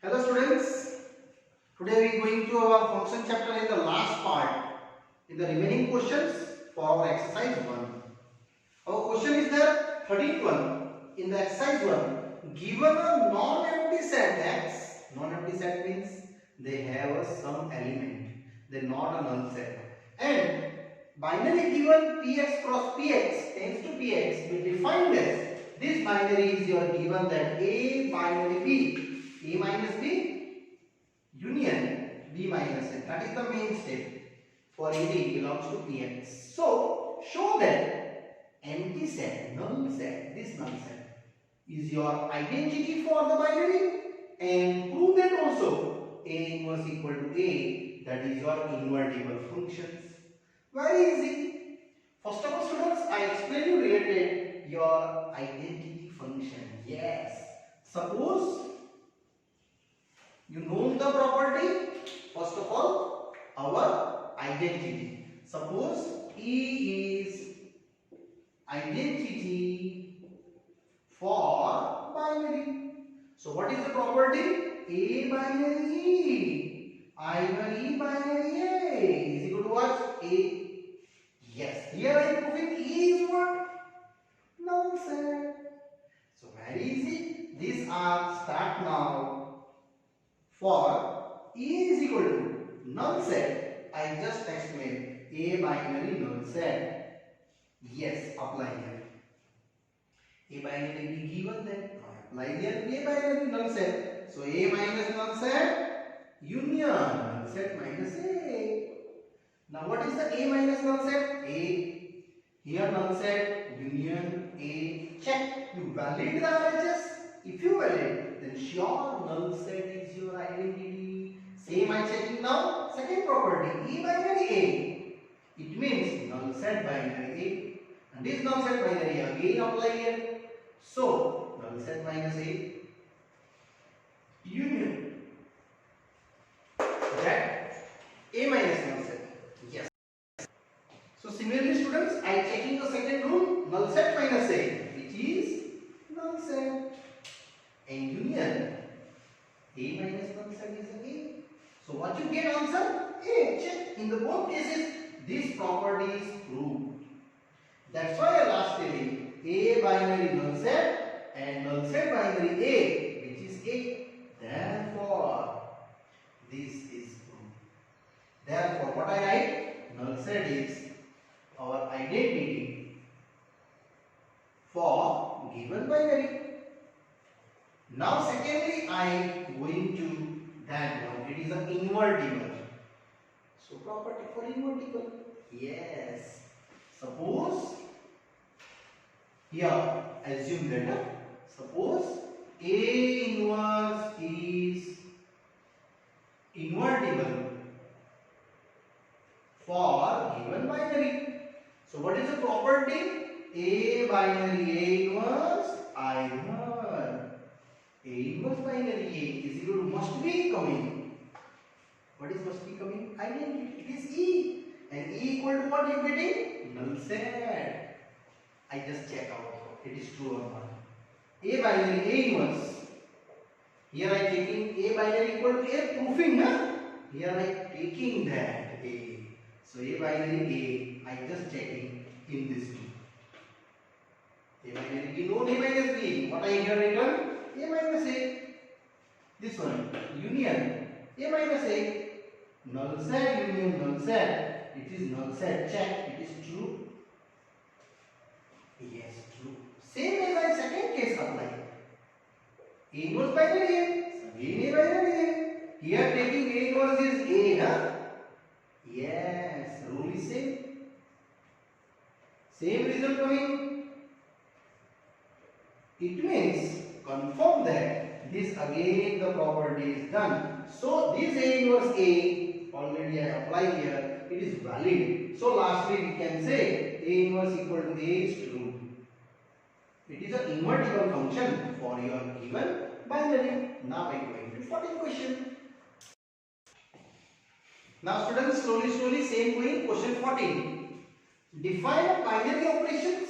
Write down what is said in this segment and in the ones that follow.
Hello students, today we are going to our function chapter in the last part in the remaining questions for our exercise 1. Our question is the 13th one in the exercise 1. Given a non-empty set X, non-empty set means they have a some element, they are not a null set, and binary given Px cross Px tends to Px we defined as this binary is your given that A binary B, A minus B union B minus A. That is the main step for any belongs to Px. So show that empty set, null set, this null set is your identity for the binary, and prove that also A inverse equal to A, that is your invertible functions. Very easy. First of all students, I explain you related your identity function. Yes. Suppose you know the property. First of all, our identity. Suppose E is identity for binary. So what is the property? A binary E. E binary A is equal to what? A. Yes. Here I am proving E is what? Null set. So very easy. These are start now. For E is equal to null set, I just explained A binary null set. Yes, apply here. A binary be given then, apply here A binary null set. So A minus null set, union null set minus A. Now what is the A minus null set? A. Here null set, union A. Check. You validate the RHS. If you validate, then sure null set is your identity. Same I checking now. Second property, E binary A. It means null set binary A. And this null set binary again apply here. So null set minus A union that A minus null set. Yes. So similarly students, I checking the second rule, null set minus A, which is null set. And union A minus null set is A. So what you get answer? A. Check. In the both cases, this property is proved. That's why I last telling A binary null set and null set binary A, which is A. Therefore, this is proved. Therefore, what I write? Null set is our identity for given binary. Now secondly, I am going to that one. It is an invertible. So property for invertible. Yes. Suppose here assume that suppose A inverse is invertible for given binary. So what is the property? A binary A inverse I inverse. A inverse binary A is equal to must be coming. What is must be coming? Identity. It is E. And E equal to what you getting? Null set. I just check out. It is true or not. A binary A inverse. Here I taking A binary equal to A proofing. Na? Here I taking that A. So A binary A. I just checking in this two. A binary B known A minus B. What I here written? A minus A. This one union A minus A. Null set union null set. It is null set. Check. It is true. Yes, true. Same as I second case apply. A inverse binary A. Again A binary A. Here taking A inverse is A, huh? Yes. Rule is same. Same result coming. It means confirm that this again the property is done. So this A inverse A already I apply here, it is valid. So lastly we can say A inverse equal to A is true. It is an invertible function for your given binary. Now I am going to 14th question. Now students, slowly same going. Question 14. Define binary operations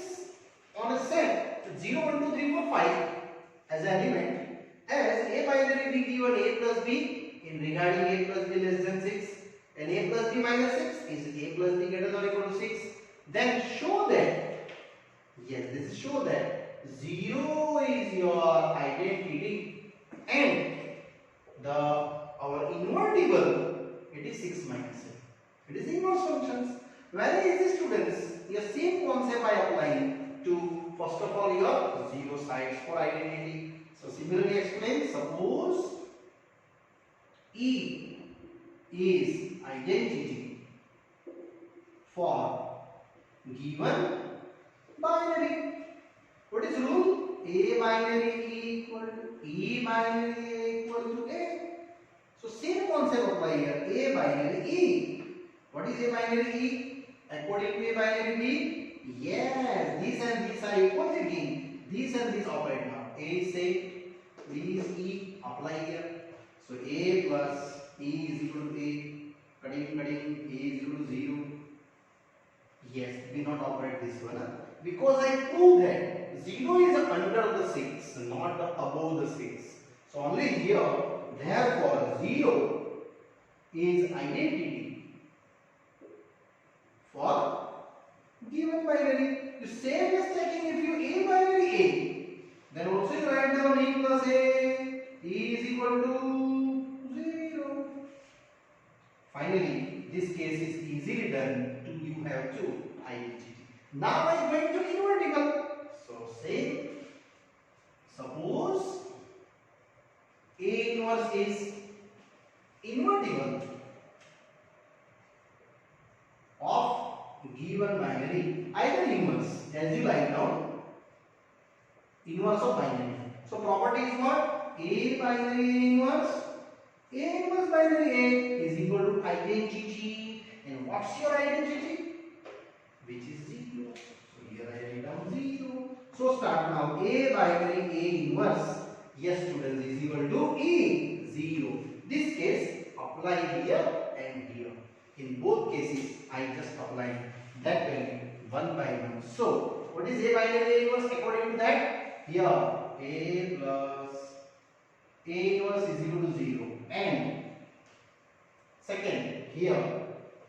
on a set 0, 1, 2, 3, 4, 5 as an element as a binary be given a plus b in regarding a plus b less than 6 and a plus b minus 6 is a plus b greater than or equal to 6, then show that, yes, this is show that 0 is your identity and the our invertible, it is 6 minus 7. It is inverse functions. Where is the students? The same concept I applying to first of all your 0 sides for identity. So similarly explain, suppose E is identity for given binary. What is rule? A binary equal to E binary equal to A. So same concept apply here. A binary E. What is A binary E? According to A binary B, yes, these and these are equal again. These and these operate now. A is same, B is E, apply here. So A plus E is equal to A, cutting, A is equal to 0. Yes, we not operate this one. Because I proved that 0 is under the 6, not above the 6. So only here, therefore 0 is identity for given binary. You same as checking if you A binary A, then also you write down E plus A is equal to 0. Finally, this case is easily done. You have to identity. Now I am going to invertible. So say, suppose A inverse is invertible of given binary, either inverse, as you write down, inverse of binary. So property is what? A binary inverse, A inverse binary A is equal to identity. And what's your identity? Which is 0. So here I write down 0. So start now. A binary A inverse, yes students, is equal to E 0. This case apply here and here. In both cases I just apply that value one by one. So what is A binary A inverse according to that? Here A plus A inverse is equal to 0. And second here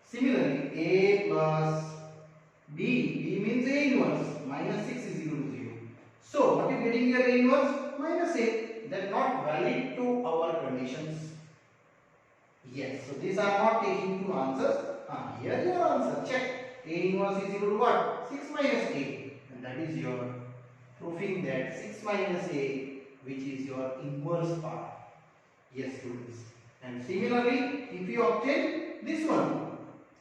similarly A plus B means A inverse minus 6 is equal to 0. So what is getting here? A inverse minus A. That not valid to our conditions. Yes, so these are not taking two answers. Here your answer. Check. A inverse is equal to what? 6 minus A. And that is your proving that 6 minus A, which is your inverse part. Yes, students. And similarly, if you obtain this one,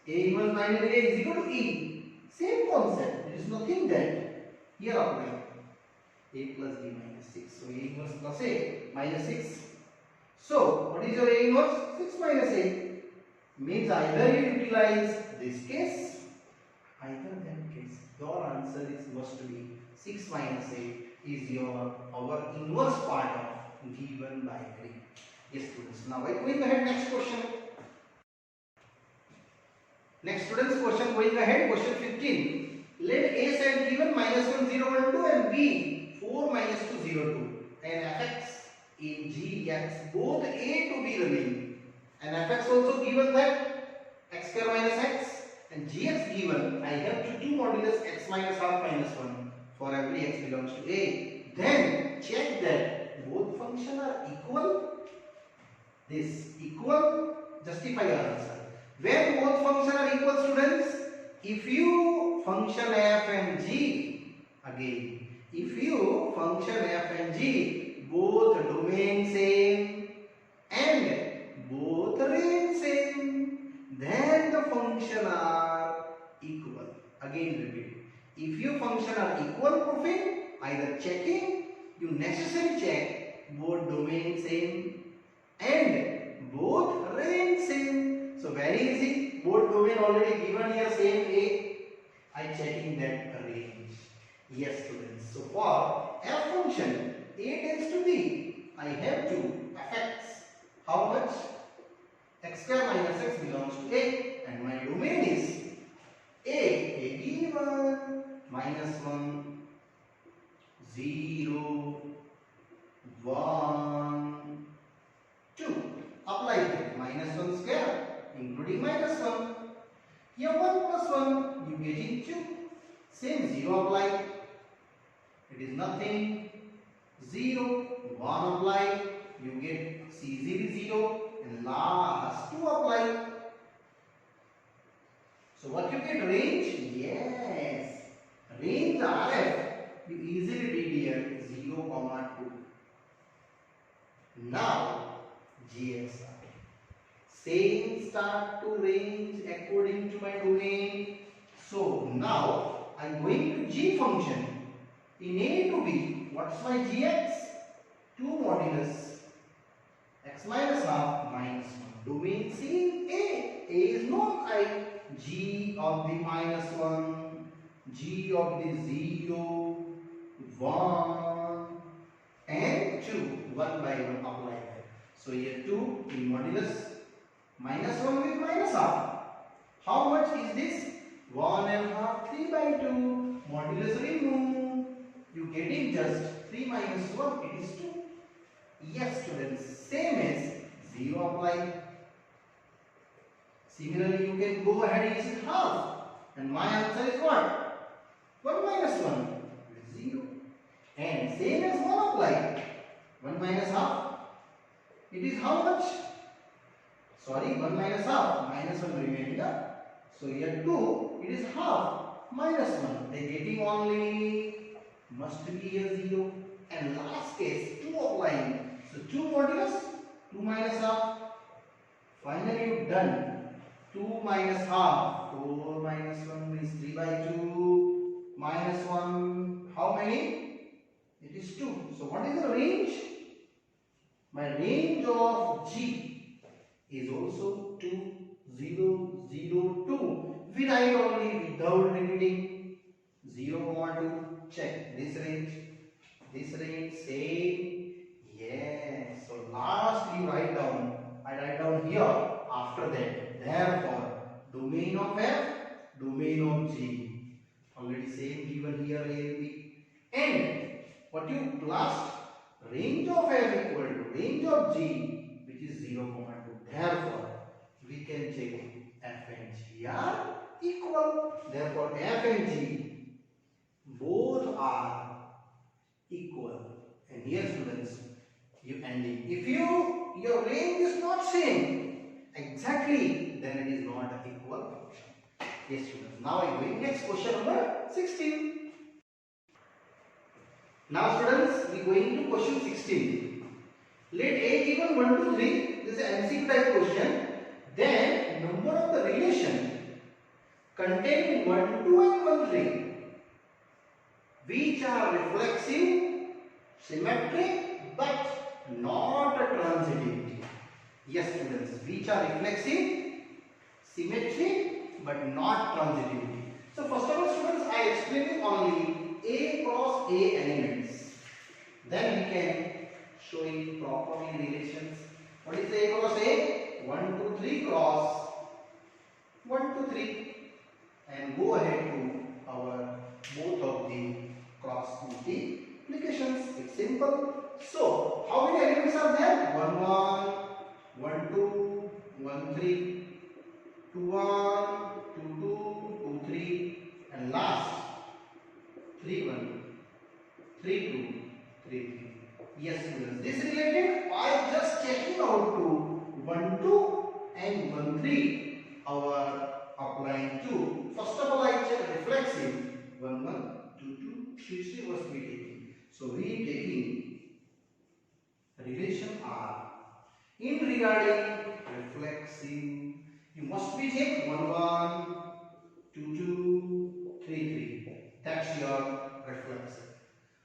A inverse minus A is equal to E. Same concept. There is nothing that here apply. A plus B minus 6. So A inverse plus A minus 6. So what is your A inverse? 6 minus A. Means either you utilize this case, either that case. Your answer is must be 6 minus A is our inverse part of given binary. Yes students. Now I going ahead next question. Next students question going ahead, question 15. Let A side given minus 1 0 1 2 and B 4 minus 2 0 2 and fx in Gx both A to B remain and fx also given that x square minus x and Gx given I have to do modulus x minus half minus 1 for every x belongs to A. Then check that both functions are equal. This equal, justify your answer. When both functions are equal students, if you function f and g, again, if you function f and g, both domain same and both range same, then the function are equal. Again repeat. If you function are equal proving, either checking, you necessarily check both domain same and both range same. So very easy. Both domain already given here same A. I checking that range. Yes students. So for f function A tends to B, I have to fx. How much? X square minus x belongs to A and my domain is A given minus 1 0 1 apply here. Minus 1 square including minus 1. Here 1 plus 1 you getting 2. Same 0 apply. It is nothing. 0, 1 apply. You get C0 0 and last 2 apply. So what you get? Range? Yes. Range RF. You easily did here 0, 2. Now GXR. Same start to range according to my domain. So now I am going to G function. In A to B, what's my Gx? 2 modulus x minus half minus 1. Domain C in A. A is known. I G of the minus 1, G of the 0, 1 and 2. 1 by 1 apply there. So here 2 in modulus minus 1 with minus half. How much is this? 1 and half, 3 by 2. Modulus remove. You getting just 3 minus 1, it is 2. Yes students, same as 0 apply. Similarly, you can go ahead and use half. And my answer is what? 1 minus 1 is 0. And same as 1 apply. 1 minus half. It is how much? Sorry, 1 minus half. Minus 1 remaining. So here 2, it is half. Minus 1. They getting only must be here 0. And last case 2 applying. So 2 modulus 2 minus half. Finally you done. 2 minus half. 4 minus 1 means 3 by 2. Minus 1. How many? It is 2. So what is the range? My range of G is also 2, 0, 0, 2. We write only without repeating. 0, 2. Check this range. This range same. Yes. So last you write down. I write down here after that. Therefore, domain of F, domain of G. Already same given here A and B. And what you last? Range of F equal to range of G, which is 0, 2. Therefore, we can check F and G are equal. Therefore, F and G both are equal. And here students, you ending. If your range is not same exactly, then it is not equal function. Yes students. Now I am going next question number 16. Now students, we going to question 16. Let A given 1 to 3. This is an MCQ type question. Then number of the relation contained in 1, 2 and 1, 3, which are reflexive, symmetric, but not transitive. Yes students, which are reflexive, symmetric, but not transitive. So first of all students, I explain only A cross A elements. Then we can show it properly relations. What is A cross A? 1, 2, 3 cross 1, 2, 3. And go ahead to our both of the cross multiplications. It's simple. So how many elements are there? 1, 1, 1, 2, 1, 3, 2, 1, 2, 2, 2, 3, and last 3, 1, 3, 2, 3, 3. Yes students, this related I am just checking out to 1, 2 and 1, 3. Our applying to. First of all, I check reflexive 1, 1, 2, 2, 3, 3 was we taking. So we taking relation R. In regarding reflexive, you must be check 1, 1, 2, 2, 3, 3. That's your reflexive.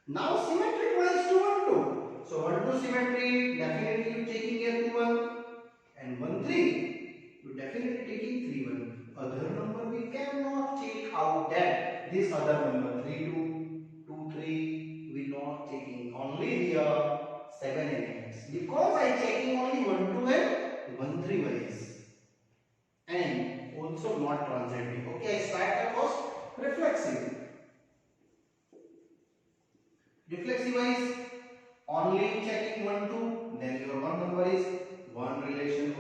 Now symmetric wise 2, 1, 2. So 1, 2 symmetry, definitely you taking here 2, 1 and 1, 3. You definitely taking 3, 1. Other number we cannot take out that. This other number 3, 2, 2, 3 we not taking. Only here 7 elements. Because I checking only 1, 2 and 1, 3 wise. And also not transitive. Okay, I start the first reflexive. Reflexive wise only checking 1, 2. Then your one number is 1 relation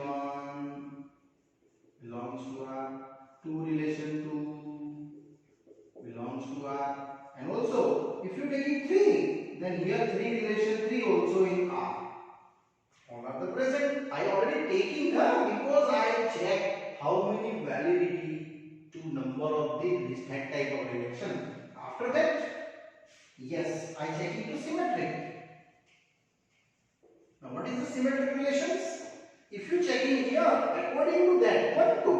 all are the present. I already taking because I check how many validity to number of this that type of relation. After that, yes, I check into symmetric. Now what is the symmetric relations? If you check in here, according to that, 1, 2,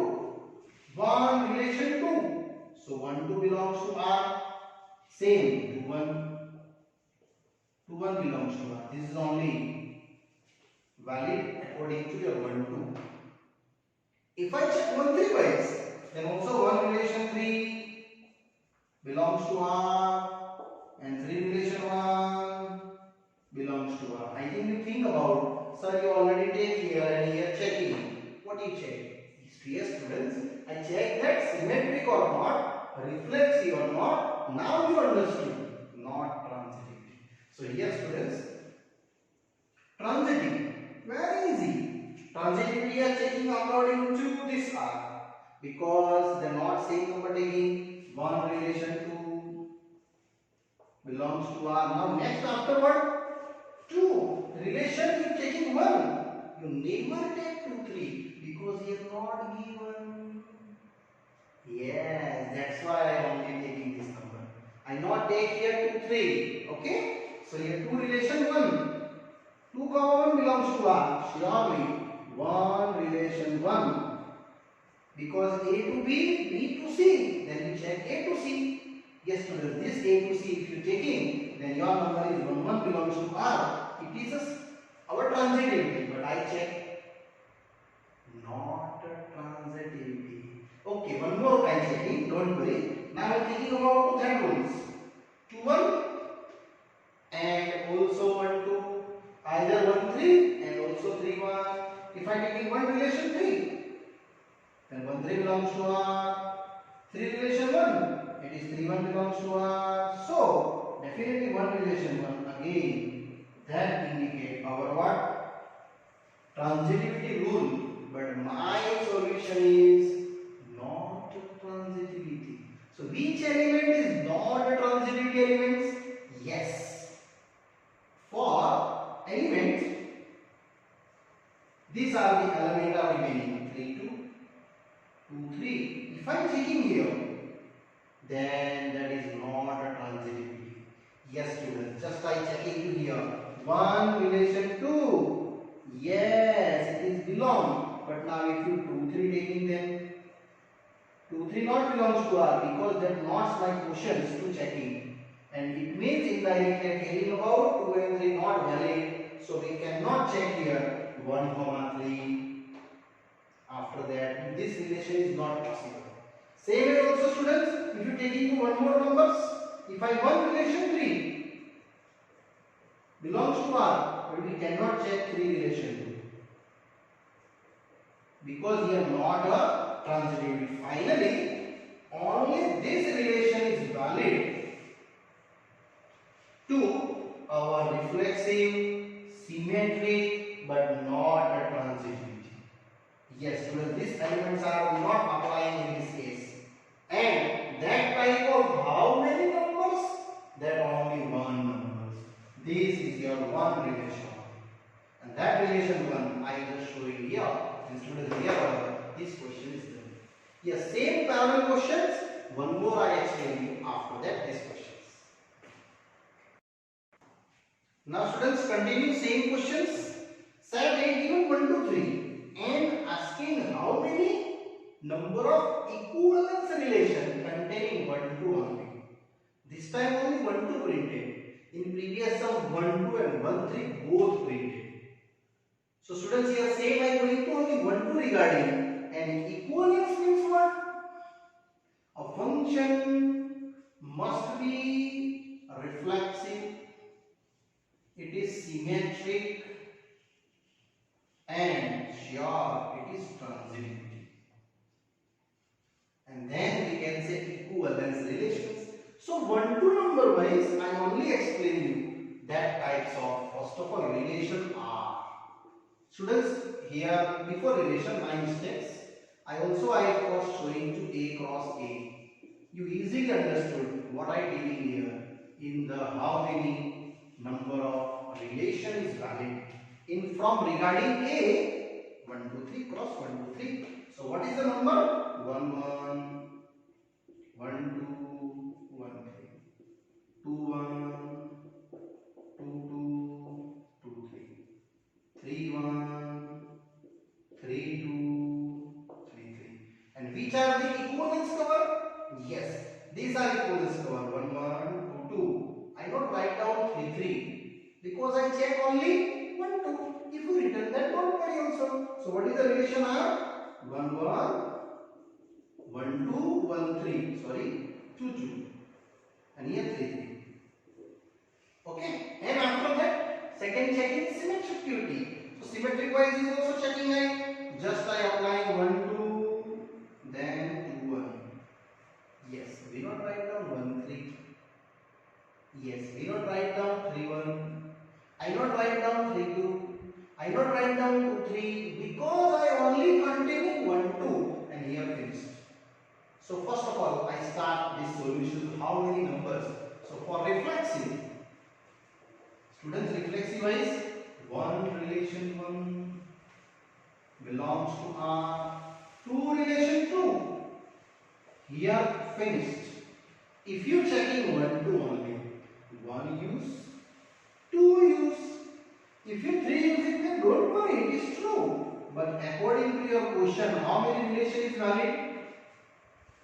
1 relation 2. So 1, 2 belongs to R. Same, 2, 1. 2, 1 belongs to R. This is only valid according to your 1, 2. If I check 1, 3 wise, then also 1 relation 3 belongs to R and 3 relation 1 belongs to R. I think you think about, sir, you already take here and here checking. What do you check? Yes, students, I check that symmetric or not, reflexive or not. Now you understood, not transitivity. So here, students, transitive, very easy. Transitivity we are checking according to this R because they are not same number taking. 1 relation 2 belongs to R. Now next afterward, 2 relation you taking 1. You never take 2, 3 because he is not given. Yes, that's why I am only taking this number. I not take here 2, 3. Okay? So here 2 relation 1. 2 comma 1 belongs to R. Surely 1 relation 1. Because A to B, B to C. Then we check A to C. Yes, students, this A to C if you taking, then your number is 1, 1 belongs to R. It is our transitivity, but I check not transitivity. Okay, one more I checking, don't worry. Now I am thinking about that rules. 2, 1 and also 1, 2. Either 1, 3 and also 3, 1. If I taking 1 relation 3, then 1, 3 belongs to R. 3 relation 1, it is 3, 1 belongs to R. So, definitely 1 relation 1 again. That indicate our what? Transitivity rule. But my solution is not transitivity. So, which element is not a transitivity element? Yes. For element, these are the element are remaining 3, 2, 2, 3. If I am checking here, then that is not a transitivity. Yes, students, just by checking here. 1 relation 2. Yes, it is belong. But now if you 2, 3 taking them, 2, 3 not belongs to R because that not my questions to checking. And it means indirectly telling about 2 and 3 not valid. So we cannot check here 1, comma 3. After that, this relation is not possible. Same way also, students, if you taking one more numbers, if I 1 relation 3 belongs to R, but we cannot check 3 relation 2 because here not a transitivity. Finally, only this relation is valid to our reflexive, symmetric, but not a transitivity. Yes, students, these elements are not applying in this case. And that type of how many numbers? That only 1 numbers. This is your 1 relation. And that relation 1 I just show you here. And students, here this question is done. Yes, same parallel questions. One more I explain you after that these questions. Now students, continue same questions. Sir, they given 1 to 3 and asking how many number of equivalence relation containing 1 to only. This time only 1 to printed. In previous sum 1 2 and 1 3 both printed. So students, here same I am going to only 1 2 regarding, and equivalence means what? A function must be reflexive, it is symmetric, and sure it is transitivity. And then we can say equivalence relations. So 1 to number wise I only explain you that types of, first of all, relation are. Students, here before relation my mistakes. I was showing to A cross A. You easily understood what I did here in the how many number of relation is valid. In from regarding A, 1, 2, 3, cross 1, 2, 3. So what is the number? 1, 1, 1, 2, 1, 3. 2, 1, 2, 2, 2, 3. 3, 1, 3, 2, 3, 3. And which are the equivalence cover? Yes, these are equivalence cover. 1, 1, 2, 2. I not write down 3, 3 because I check only 1, 2. If you return that, don't worry also. So what is the relation here? 1, 1, 1, 2, 1, 3. Sorry, 2, 2. And here 3, 3. Okay. And after that, second check is symmetricity. So symmetric wise is also checking I just I applying 1, 2, then 2, 1. Yes, we not write down 1, 3. Yes, we not write down 3, 1. I not write down 3, 2. I not write down 2, 3 because I only containing 1, 2 and here finished. So first of all, I start this solution. How many numbers? So for reflexive, students reflexive wise, 1 relation 1 belongs to R. 2 relation 2. Here finished. If you checking 1, 2 only, 1 use, 2 use. If you 3 use it, then don't worry, it is true. But according to your question, how many relation is valid?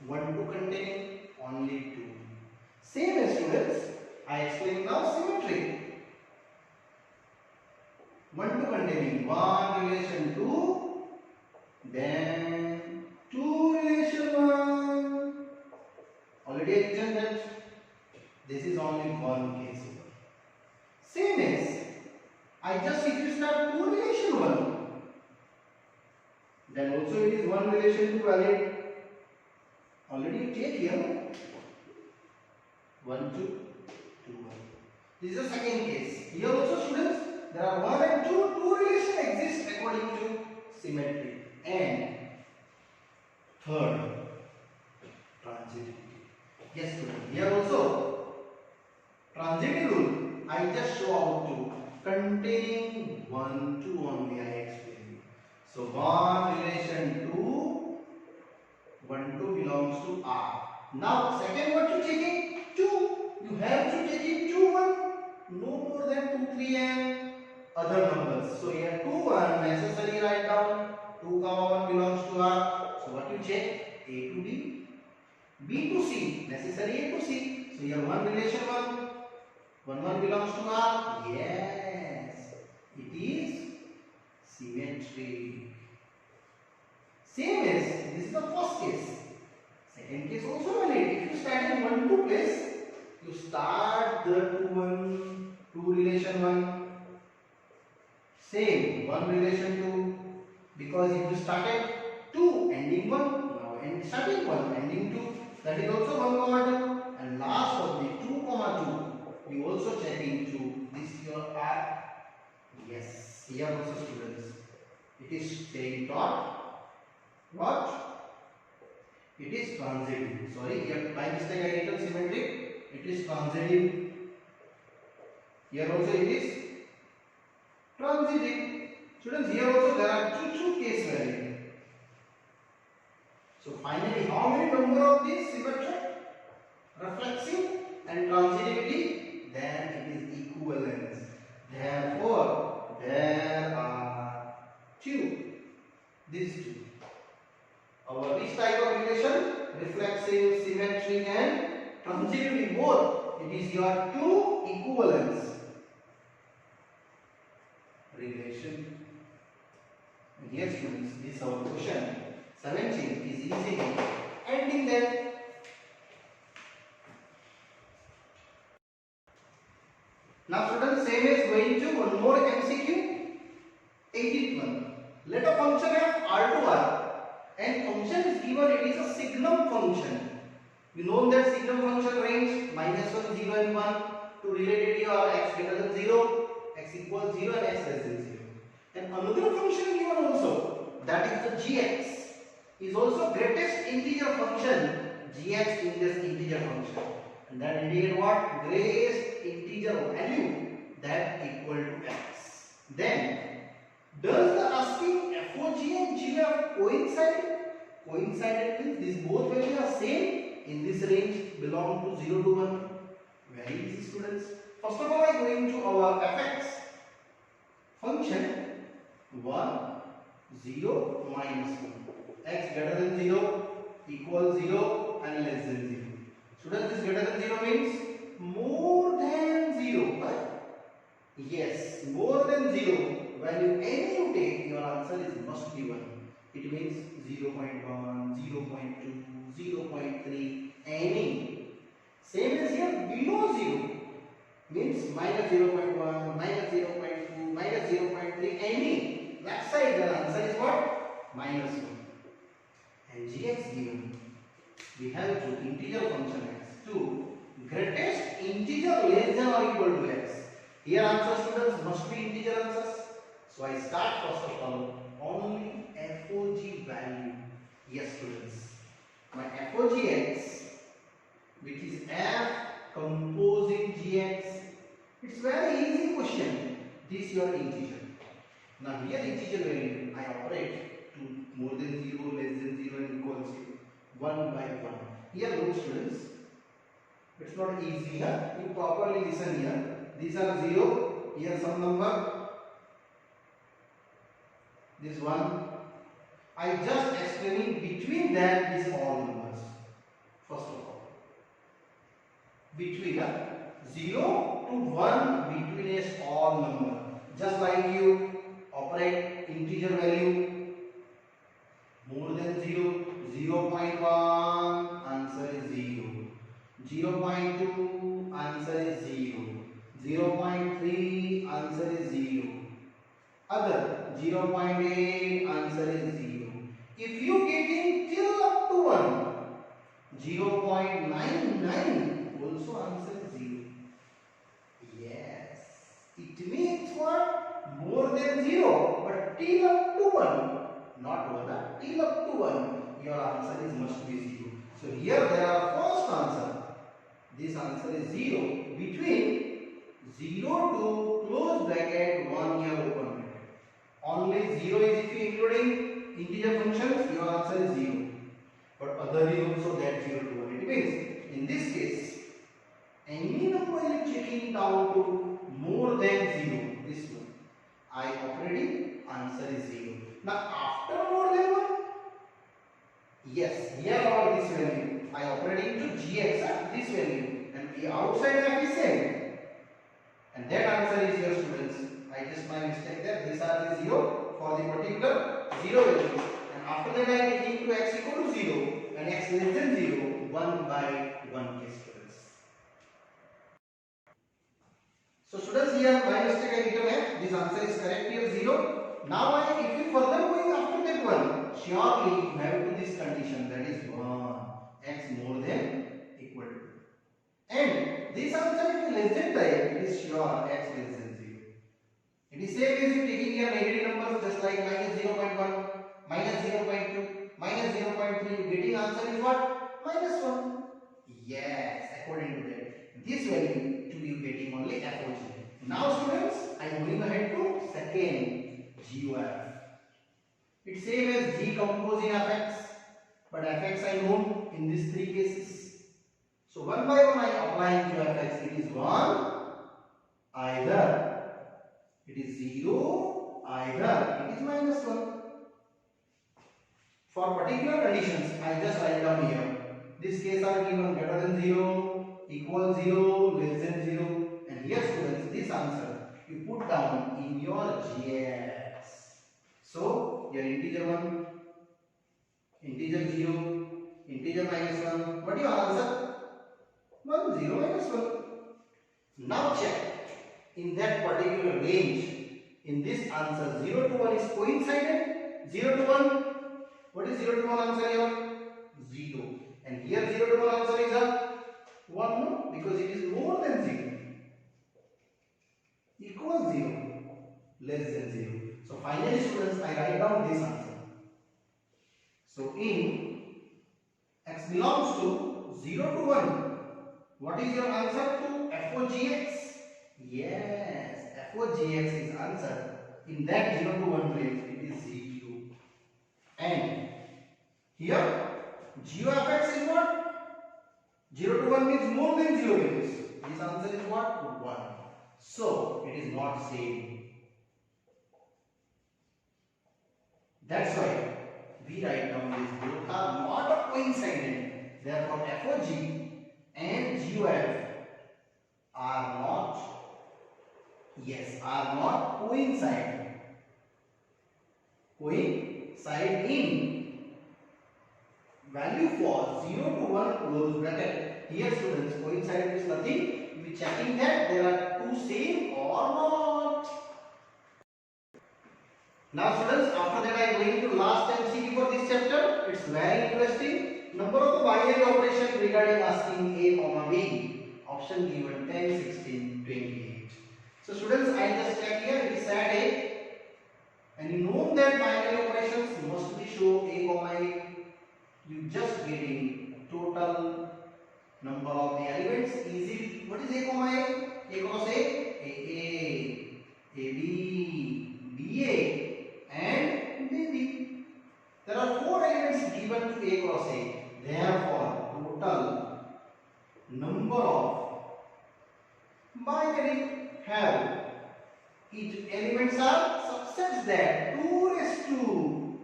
1, 2 containing only 2. Same as students, I explain now symmetry. 1, 2 containing 1 relation 2, then 2 relation 1. Already I mentioned that this is only one case. Same as I just if you start 2 relation 1, then also it is 1 relation 2 valid. Already you take here 1, 2, 2, 1. This is the second case. Here also students, there are 1 and 2 relation exist according to symmetry. And third, transitivity. Yes students, here also transitive rule I just show out to containing 1, 2 only I explain. So 1 relation 2, 1, 2 belongs to R. Now second what you checking? 2. You have to take it 2, 1. No more than 2, 3 and other numbers. So here 2, 1 necessary write down. 2, 1 belongs to R. So what you check? A to B. B to C. Necessary A to C. So here 1 relation 1. 1, 1 belongs to R. Yes. It is symmetry. Same as this is the first case. Second case also valid. If you start in 1, 2 place, you start the 2, 1, 2 relation 1. Same 1 relation 2. Because if you started 2 ending 1, now and starting 1 ending 2, that is also 1, 2. And last of the 2, 2, you also checking 2. This your R. Yes. Here also students. It is saying dot. What? It is transitive. Sorry, here by mistake I written symmetric. It is transitive. Here also it is transitive. Students, here also there are two case value. So finally, how many number of these symmetric, reflexive and transitivity? Then it is equivalence. Therefore, there are 2. These 2. Our which type of relation? Reflexive, symmetric and transitivity both. It is your 2 equivalence relation. And here students, this is our question. 17 is easy ending there. Now students, same is going to one more MCQ. 18th one. Let a function f R to R and function is given, it is a signum function. You know that signum function range -1, 0 and 1 to related your x greater than 0, x equals 0 and x less than 0. And another function given also, that is the gx, is also greatest integer function. Gx in this integer function. And that indicate what? Greatest integer value that equal to x. Then Does the asking FOG and GF coincide? Coincided means these both values are same in this range, belong to 0 to 1. Very easy, students. First of all, I go into our fx function 1, 0, minus 1. X greater than 0, equal 0 and less than 0. Students, this greater than 0 means more than 0. Huh? Yes, more than 0. Value any you take, your answer is must be 1. It means 0 0.1, 0 0.2, 0 0.3, any. Same as here, below 0 means minus 0 0.1, minus 0 0.2, minus 0 0.3, any. Left side, the answer is what? Minus 1. And gx given, we have to integer function x to greatest integer less than or equal to x. Here answer, students, must be integer answers. So I start first of all only FOG value. Yes, students, my FOG x, which is f composing gx. It's very easy question. This your integer. Now here integer value I operate to more than 0, less than 0 and equal to 1 by 1. Here look, students, it's not easy. Huh? You properly listen here. These are 0. Here some number. This one. I just explaining between that these all numbers. First of all, between 0 to 1 between is all number. Just like you operate integer value more than 0, 0.1, answer is 0. 0.2, answer is 0. 0.3, answer is 0. Other 0.8, answer is 0. If you getting till up to 1, 0.99, also answer is 0. Yes, it means what? More than 0, but till up to 1, not 1, till up to 1, your answer is must be 0. So here there are first answer. This answer is 0 between 0 to close bracket 1 here open bracket. Only 0 is if you including integer functions, your answer is 0. But other is also that 0 to 1. It means in this case, any number is checking down to more than 0. This one. I operating answer is 0. Now after more than 1, yes, here all this value. I operating to gx this value, and the outside f is same. And that answer is your, students. I just my mistake there. These are the 0 for the particular 0 value. And after that I am taking to x equal to 0 and x less than 0, 1 by 1 case, students. So students, here my mistake I become f. This answer is correct here 0. Now if you further going after that one, surely you have to this condition, that is 1, x more than equal to. And this answer if less than type, it is sure x less than 0. It is same as you taking your negative numbers just like minus 0.1, minus 0.2, minus 0.3, you getting answer is what? Minus 1. Yes, according to that. This value to be getting only FOG. Now students, I am going ahead to second GOF. It's same as decomposing fx, but fx I know in these three cases. So one by one I applying to fx. It is 1, either it is 0, either it is minus 1. For particular conditions, I just write down here. This case are given greater than 0, equal 0, less than 0. And here students, this answer you put down in your GX. So your integer 1, integer 0, integer minus 1. What is your answer? 1, 0, minus 1. Now check in that particular range. In this answer, 0 to 1 is coincided. 0 to 1. What is 0 to 1 answer here? 0. And here 0 to 1 answer is a 1, no? Because it is more than 0. Equal 0. Less than 0. So finally students, I write down this answer. So in x belongs to 0 to 1. What is your answer to FOGX? Yes, FOGX is answer in that 0 to 1 place it is z cube. And here g of x is what? 0 to 1 means more than 0 units. This answer is what? 1. So it is not same. That's why we write down these both are not coincident. Therefore, FOG and GOF are not coincide. Coincide in value for 0 to 1 close bracket. Here students, coincide is nothing. We checking that there are two same or not. Now students, after that I am going to last MCQ for this chapter. It's very interesting. Number of the binary operation regarding asking A comma B. Option given 10, 16, 28. So students, I just check here. It is set A. And you know that binary operations must be show A comma A. You just getting total number of the elements. Easy. What is A comma A? A cross A, B, and B. There are 4 elements given to A cross A. Therefore, total number of binary have each elements are subsets that 2 raised to,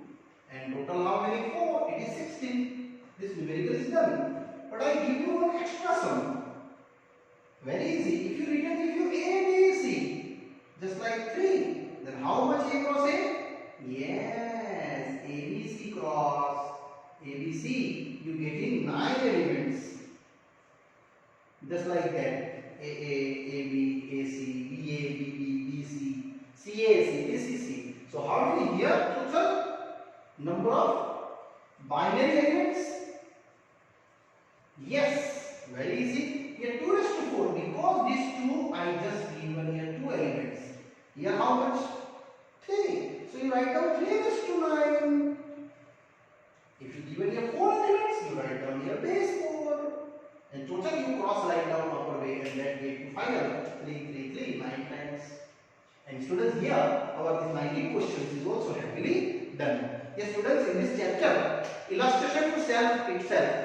and total how many? 4. It is 16. This numerical is done. But I give you one extra sum. Very easy. If you written A, B, C, just like 3, then how much A cross A? Yes, ABC cross ABC. You getting 9 elements. Just like that. AB, AC, BA, BB, BC, CAC, BCC. So how many here total number of binary elements? Yes, very easy. Here 2 raised to 4 because these 2 I just given here 2 elements. Here how much? 3. So you write down 3 raised to 9. If you given here 4 elements, you write down here base 4. And total you cross write down upper way and that get to final 3, 9 times. And students, here our this 90 questions is also happily done. Yes students, in this chapter illustration to self itself.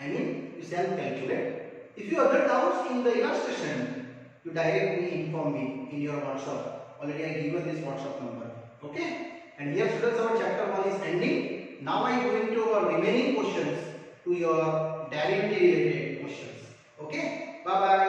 You self calculate. If you have other doubts in the illustration, you directly inform me in your WhatsApp. Already I given this WhatsApp number. Okay? And here students, our chapter 1 is ending. Now I am going to our remaining questions to your derivative related questions. Okay? Bye bye.